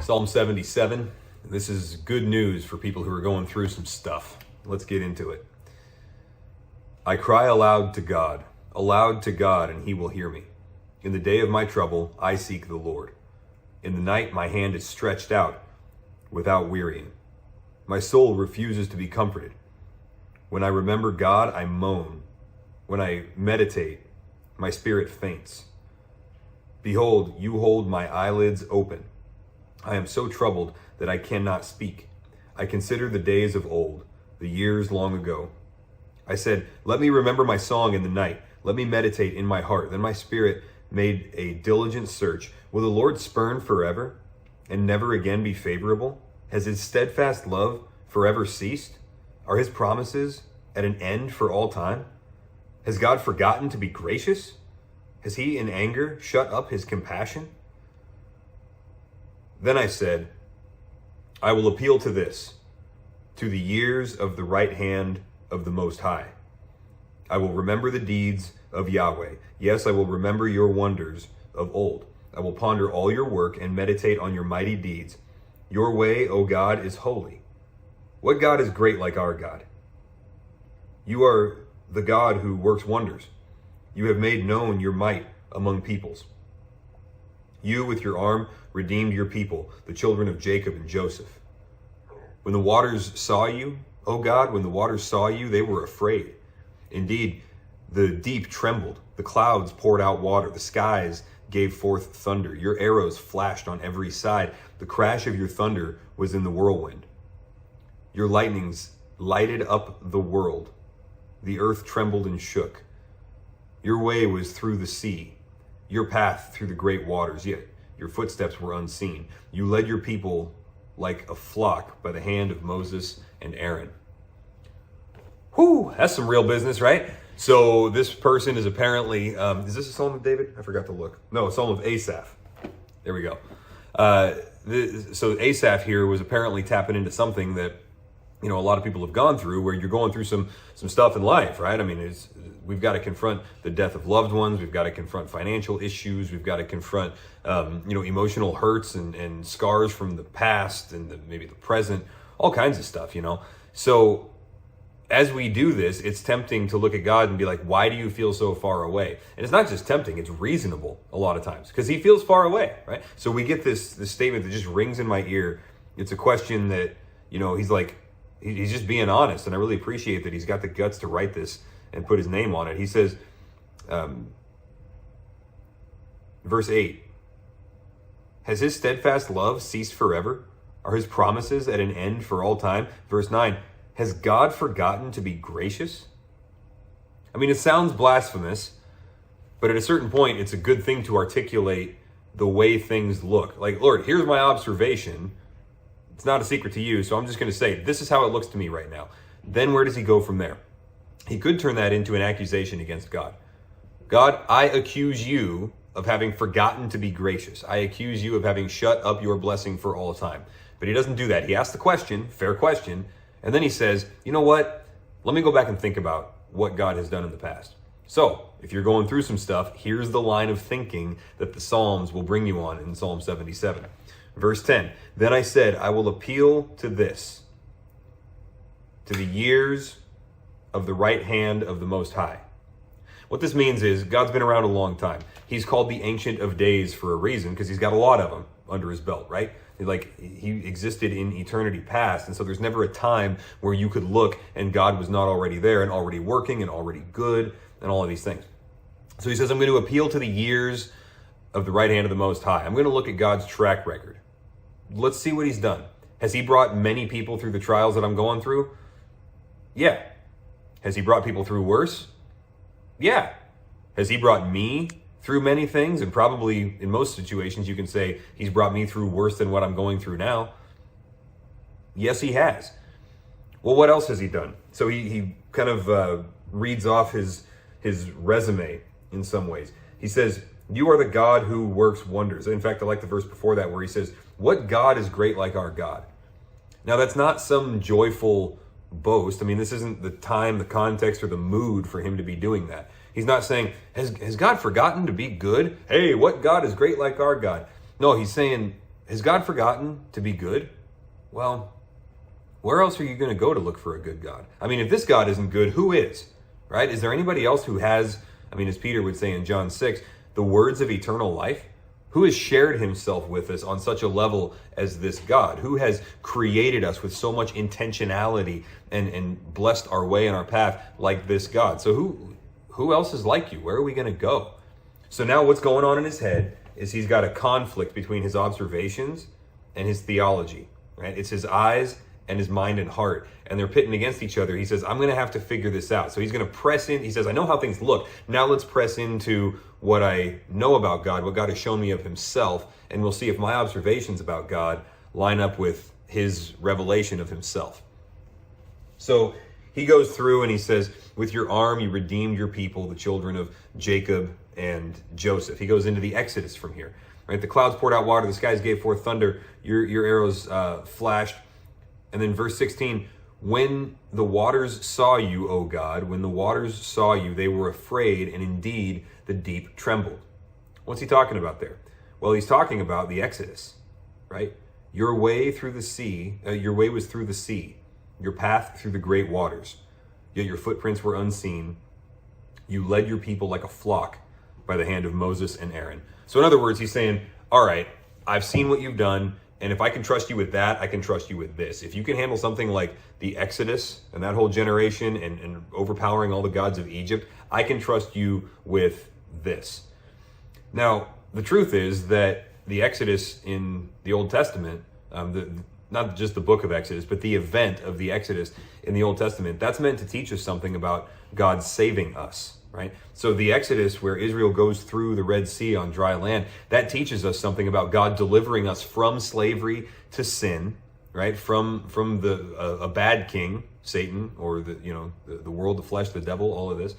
Psalm 77. This is good news for people who are going through some stuff. Let's get into it. I cry aloud to God, and he will hear me. In the day of my trouble, I seek the Lord. In the night, my hand is stretched out without wearying. My soul refuses to be comforted. When I remember God, I moan. When I meditate, my spirit faints. Behold, you hold my eyelids open. I am so troubled that I cannot speak. I consider the days of old, the years long ago. I said, let me remember my song in the night. Let me meditate in my heart. Then my spirit made a diligent search. Will the Lord spurn forever and never again be favorable? Has his steadfast love forever ceased? Are his promises at an end for all time? Has God forgotten to be gracious? Has he in anger shut up his compassion? Then I said, I will appeal to this, to the years of the right hand of the Most High. I will remember the deeds of Yahweh. Yes, I will remember your wonders of old. I will ponder all your work and meditate on your mighty deeds. Your way, O God, is holy. What God is great like our God? You are the God who works wonders. You have made known your might among peoples. You, with your arm, redeemed your people, the children of Jacob and Joseph. When the waters saw you, O God, when the waters saw you, they were afraid. Indeed, the deep trembled. The clouds poured out water. The skies gave forth thunder. Your arrows flashed on every side. The crash of your thunder was in the whirlwind. Your lightnings lighted up the world. The earth trembled and shook. Your way was through the sea, your path through the great waters, yet your footsteps were unseen. You led your people like a flock by the hand of Moses and Aaron. Whew, that's some real business, right? So this person is apparently, is this a Psalm of David? I forgot to look. No, a Psalm of Asaph. There we go. So Asaph here was apparently tapping into something that, you know, a lot of people have gone through, where you're going through some stuff in life, right? I mean, we've got to confront the death of loved ones. We've got to confront financial issues. We've got to confront, emotional hurts and scars from the past and maybe the present, all kinds of stuff, you know? So as we do this, it's tempting to look at God and be like, why do you feel so far away? And it's not just tempting, it's reasonable a lot of times, because he feels far away, right? So we get this statement that just rings in my ear. It's a question that, you know, he's just being honest, and I really appreciate that he's got the guts to write this and put his name on it. He says, verse 8, has his steadfast love ceased forever? Are his promises at an end for all time? Verse 9, has God forgotten to be gracious? I mean, it sounds blasphemous, but at a certain point, it's a good thing to articulate the way things look. Like, Lord, here's my observation. It's not a secret to you, so I'm just going to say, this is how it looks to me right now. Then where does he go from there? He could turn that into an accusation against God. God, I accuse you of having forgotten to be gracious. I accuse you of having shut up your blessing for all time. But he doesn't do that. He asks the question, fair question, and then he says, you know what? Let me go back and think about what God has done in the past. So, if you're going through some stuff, here's the line of thinking that the Psalms will bring you on in Psalm 77. Verse 10, then I said, I will appeal to this, to the years of the right hand of the Most High. What this means is God's been around a long time. He's called the Ancient of Days for a reason, because he's got a lot of them under his belt, right? Like, he existed in eternity past, and so there's never a time where you could look and God was not already there and already working and already good and all of these things. So he says, I'm going to appeal to the years of the right hand of the Most High. I'm going to look at God's track record. Let's see what he's done. Has he brought many people through the trials that I'm going through? Yeah. Has he brought people through worse? Yeah. Has he brought me through many things? And probably in most situations, you can say he's brought me through worse than what I'm going through now. Yes, he has. Well, what else has he done? So he kind of reads off his resume in some ways. He says, you are the God who works wonders. In fact, I like the verse before that where he says, what God is great like our God? Now, that's not some joyful boast. I mean, this isn't the time, the context, or the mood for him to be doing that. He's not saying, has God forgotten to be good? Hey, what God is great like our God? No, he's saying, has God forgotten to be good? Well, where else are you going to go to look for a good God? I mean, if this God isn't good, who is? Right? Is there anybody else who has, I mean, as Peter would say in John 6, the words of eternal life? Who has shared himself with us on such a level as this God? Who has created us with so much intentionality and blessed our way and our path like this God? So who else is like you? Where are we going to go? So now what's going on in his head is he's got a conflict between his observations and his theology, right? It's his eyes and his mind and heart, and they're pitting against each other. He says, I'm going to have to figure this out. So he's going to press in. He says, I know how things look. Now let's press into what I know about God, what God has shown me of himself, and we'll see if my observations about God line up with his revelation of himself. So he goes through and he says, with your arm you redeemed your people, the children of Jacob and Joseph. He goes into the Exodus from here, right? The clouds poured out water, the skies gave forth thunder, your arrows flashed. And then verse 16, when the waters saw you, O God, when the waters saw you, they were afraid, and indeed the deep trembled. What's he talking about there? Well, he's talking about the Exodus, right? Your way through the sea, your way was through the sea, your path through the great waters, yet your footprints were unseen. You led your people like a flock by the hand of Moses and Aaron. So in other words, he's saying, all right, I've seen what you've done. And if I can trust you with that, I can trust you with this. If you can handle something like the Exodus and that whole generation and overpowering all the gods of Egypt, I can trust you with this. Now, the truth is that the Exodus in the Old Testament, not just the book of Exodus, but the event of the Exodus in the Old Testament, that's meant to teach us something about God saving us. Right? So the Exodus, where Israel goes through the Red Sea on dry land, that teaches us something about God delivering us from slavery to sin, right? From a bad king, Satan, or the world, the flesh, the devil, all of this.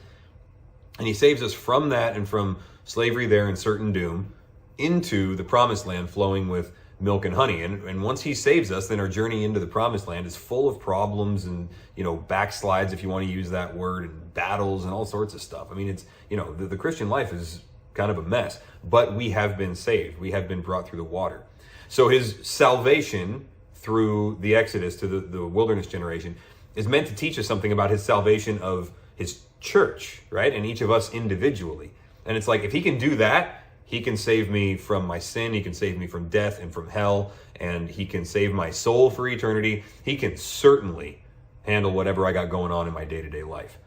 And he saves us from that and from slavery there and certain doom into the promised land flowing with milk and honey. And once he saves us, then our journey into the promised land is full of problems and, backslides, if you want to use that word, and battles and all sorts of stuff. I mean, it's, the Christian life is kind of a mess, but we have been saved. We have been brought through the water. So his salvation through the Exodus to the wilderness generation is meant to teach us something about his salvation of his church, right? And each of us individually. And it's like, if he can do that, he can save me from my sin. He can save me from death and from hell. And he can save my soul for eternity. He can certainly handle whatever I got going on in my day-to-day life.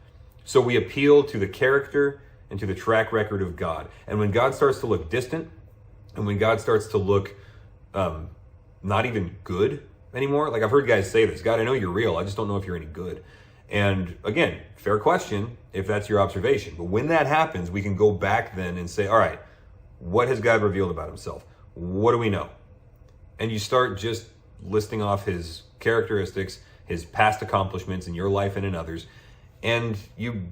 So we appeal to the character and to the track record of God. And when God starts to look distant, and when God starts to look not even good anymore, like I've heard guys say this, God, I know you're real. I just don't know if you're any good. And again, fair question if that's your observation. But when that happens, we can go back then and say, all right, what has God revealed about himself? What do we know? And you start just listing off his characteristics, his past accomplishments in your life and in others, and you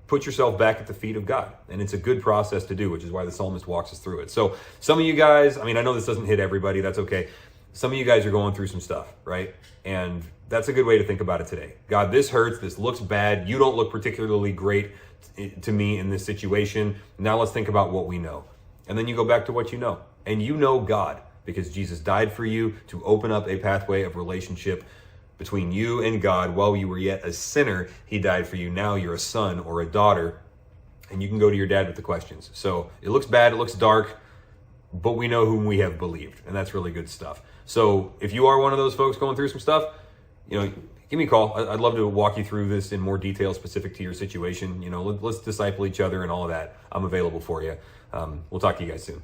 put yourself back at the feet of God. And it's a good process to do, which is why the psalmist walks us through it. So some of you guys, I know this doesn't hit everybody, that's okay. Some of you guys are going through some stuff, right? And that's a good way to think about it today. God, this hurts, this looks bad, you don't look particularly great to me in this situation. Now let's think about what we know. And then you go back to what you know. And you know God, because Jesus died for you to open up a pathway of relationship between you and God. While you were yet a sinner, he died for you. Now you're a son or a daughter, and you can go to your dad with the questions. So it looks bad, it looks dark, but we know whom we have believed, and that's really good stuff. So if you are one of those folks going through some stuff, give me a call. I'd love to walk you through this in more detail specific to your situation. Let's disciple each other and all of that. I'm available for you. We'll talk to you guys soon.